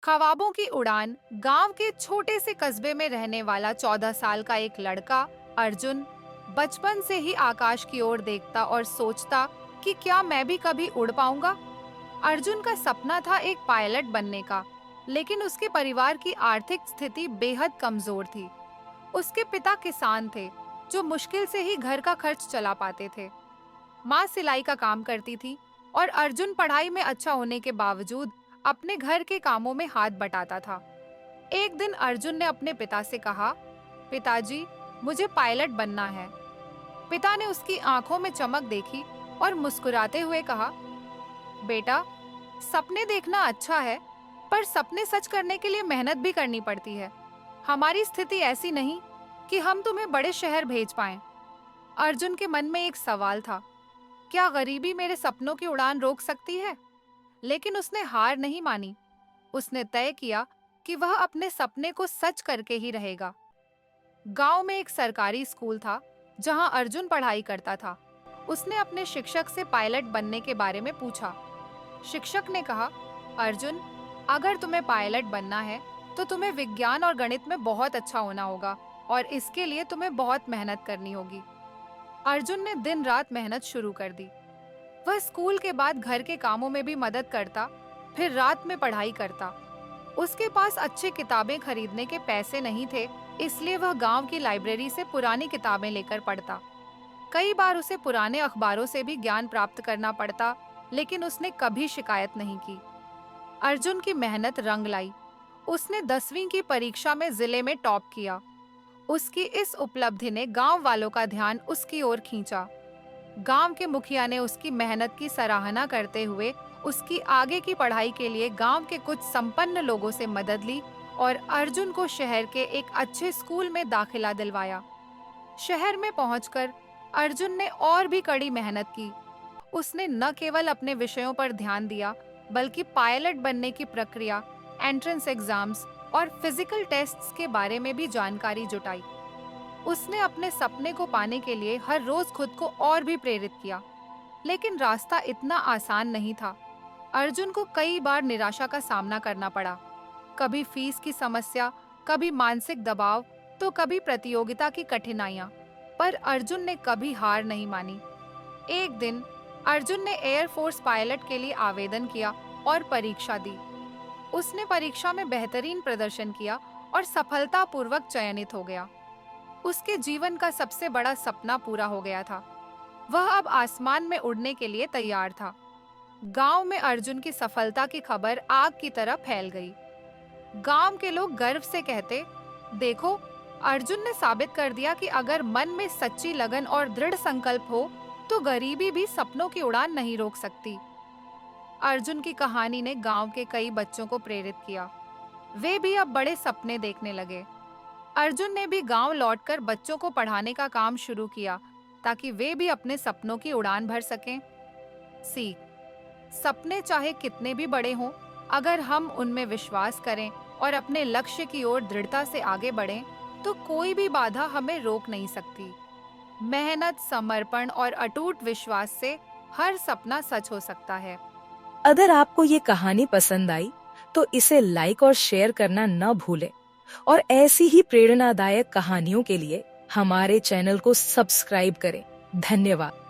ख्वाबों की उड़ान। गांव के छोटे से कस्बे में रहने वाला 14 साल का एक लड़का अर्जुन बचपन से ही आकाश की ओर देखता और सोचता कि क्या मैं भी कभी उड़ पाऊंगा। अर्जुन का सपना था एक पायलट बनने का, लेकिन उसके परिवार की आर्थिक स्थिति बेहद कमजोर थी। उसके पिता किसान थे जो मुश्किल से ही घर का खर्च चला पाते थे। माँ सिलाई का काम करती थी और अर्जुन पढ़ाई में अच्छा होने के बावजूद अपने घर के कामों में हाथ बटाता था। एक दिन अर्जुन ने अपने पिता से कहा, पिताजी, मुझे पायलट बनना है। पिता ने उसकी आंखों में चमक देखी और मुस्कुराते हुए कहा, बेटा, सपने देखना अच्छा है, पर सपने सच करने के लिए मेहनत भी करनी पड़ती है। हमारी स्थिति ऐसी नहीं कि हम तुम्हें बड़े शहर भेज पाएं। अर्जुन के मन में एक सवाल था, क्या गरीबी मेरे सपनों की उड़ान रोक सकती है? लेकिन उसने हार नहीं मानी। उसने तय किया कि वह अपने सपने को सच करके ही रहेगा। गांव में एक सरकारी स्कूल था जहां अर्जुन पढ़ाई करता था। उसने अपने शिक्षक से पायलट बनने के बारे में पूछा। शिक्षक ने कहा, अर्जुन, अगर तुम्हें पायलट बनना है तो तुम्हें विज्ञान और गणित में बहुत अच्छा होना होगा और इसके लिए तुम्हें बहुत मेहनत करनी होगी। अर्जुन ने दिन रात मेहनत शुरू कर दी। वह स्कूल के बाद घर के कामों में भी मदद करता, फिर रात में पढ़ाई करता। उसके पास अच्छी किताबें खरीदने के पैसे नहीं थे, इसलिए वह गांव की लाइब्रेरी से पुरानी किताबें लेकर पढ़ता। कई बार उसे पुराने अखबारों से भी ज्ञान प्राप्त करना पड़ता, लेकिन उसने कभी शिकायत नहीं की। अर्जुन की मेहनत रंग लाई। उसने 10वीं की परीक्षा में जिले में टॉप किया। उसकी इस उपलब्धि ने गांव वालों का ध्यान उसकी ओर खींचा। गांव के मुखिया ने उसकी मेहनत की सराहना करते हुए उसकी आगे की पढ़ाई के लिए गांव के कुछ संपन्न लोगों से मदद ली और अर्जुन को शहर के एक अच्छे स्कूल में दाखिला दिलवाया। शहर में पहुंचकर अर्जुन ने और भी कड़ी मेहनत की। उसने न केवल अपने विषयों पर ध्यान दिया, बल्कि पायलट बनने की प्रक्रिया, एंट्रेंस एग्जाम्स और फिजिकल टेस्ट्स के बारे में भी जानकारी जुटाई। उसने अपने सपने को पाने के लिए हर रोज खुद को और भी प्रेरित किया, लेकिन रास्ता इतना आसान नहीं था। अर्जुन को कई बार निराशा का सामना करना पड़ा। कभी फीस की समस्या, कभी मानसिक दबाव, तो कभी प्रतियोगिता की कठिनाइयां। पर अर्जुन ने कभी हार नहीं मानी। एक दिन अर्जुन ने एयरफोर्स पायलट के लिए आवेदन किया और परीक्षा दी। उसने परीक्षा में बेहतरीन प्रदर्शन किया और सफलतापूर्वक चयनित हो गया। उसके जीवन का सबसे बड़ा सपना पूरा हो गया था। वह अब आसमान में उड़ने के लिए तैयार था। गांव में अर्जुन की सफलता की खबर आग की तरह फैल गई। गांव के लोग गर्व से कहते, देखो, अर्जुन ने साबित कर दिया कि अगर मन में सच्ची लगन और दृढ़ संकल्प हो तो गरीबी भी सपनों की उड़ान नहीं रोक सकती। अर्जुन की कहानी ने गांव के कई बच्चों को प्रेरित किया। वे भी अब बड़े सपने देखने लगे। अर्जुन ने भी गांव लौटकर बच्चों को पढ़ाने का काम शुरू किया, ताकि वे भी अपने सपनों की उड़ान भर सकें। सीख: सपने चाहे कितने भी बड़े हों, अगर हम उनमें विश्वास करें और अपने लक्ष्य की ओर दृढ़ता से आगे बढ़ें, तो कोई भी बाधा हमें रोक नहीं सकती। मेहनत, समर्पण और अटूट विश्वास से हर सपना सच हो सकता है। अगर आपको ये कहानी पसंद आई तो इसे लाइक और शेयर करना न भूलें और ऐसी ही प्रेरणादायक कहानियों के लिए हमारे चैनल को सब्सक्राइब करें। धन्यवाद।